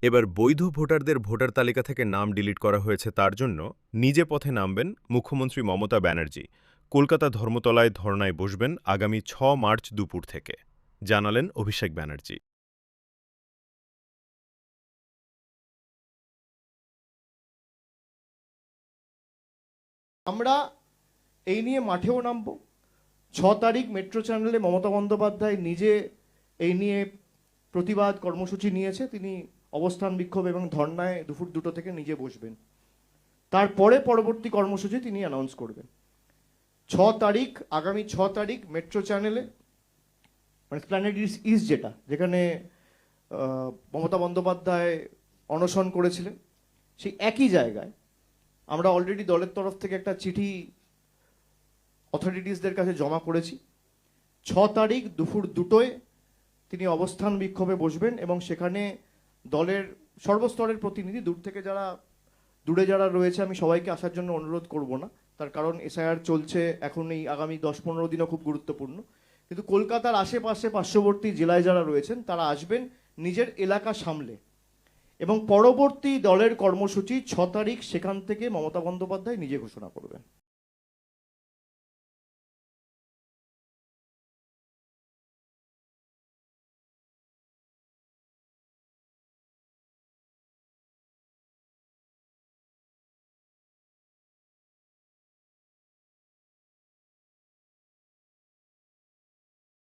এবার বৈধ ভোটারদের ভোটার তালিকা থেকে নাম ডিলিট করা হয়েছে তার জন্য নিজে পথে নামবেন মুখ্যমন্ত্রী মমতা ব্যানার্জি। কলকাতা ধর্মতলায় ধর্নায় বসবেন আগামী ৬ মার্চ দুপুর থেকে, জানালেন অভিষেক ব্যানার্জি। আমরা এই নিয়ে মাঠেও নামব। ৬ তারিখ মেট্রো চ্যানেলে মমতা বন্দ্যোপাধ্যায় নিজে এই নিয়ে প্রতিবাদ কর্মসূচি নিয়েছে। তিনি অবস্থান বিক্ষোভ এবং ধর্নায় দুপুর ২টো থেকে নিজে বসবেন। তারপরে পরবর্তী কর্মসূচি তিনি অ্যানাউন্স করবেন। ৬ তারিখ, আগামী ৬ তারিখ মেট্রো চ্যানেলে, মানে স্প্ল্যানেড ইস্ট, যেখানে মমতা বন্দ্যোপাধ্যায় অনশন করেছিলেন, সেই একই জায়গায় আমরা অলরেডি দলের তরফ থেকে একটা চিঠি অথরিটিসদের কাছে জমা করেছি। ৬ তারিখ দুপুর ২টোয় তিনি অবস্থান বিক্ষোভে বসবেন এবং সেখানে দলের সর্বস্তরের প্রতিনিধি, দূরে যারা রয়েছে আমি সবাইকে আসার জন্য অনুরোধ করব না, তার কারণ এসআইআর চলছে এখন, এই আগামী ১০-১৫ দিনও খুব গুরুত্বপূর্ণ। কিন্তু কলকাতার আশেপাশে পার্শ্ববর্তী জেলায় যারা রয়েছেন তারা আসবেন নিজের এলাকা সামলে, এবং পরবর্তী দলের কর্মসূচি ৬ তারিখ সেখান থেকে মমতা বন্দ্যোপাধ্যায় নিজে ঘোষণা করবেন।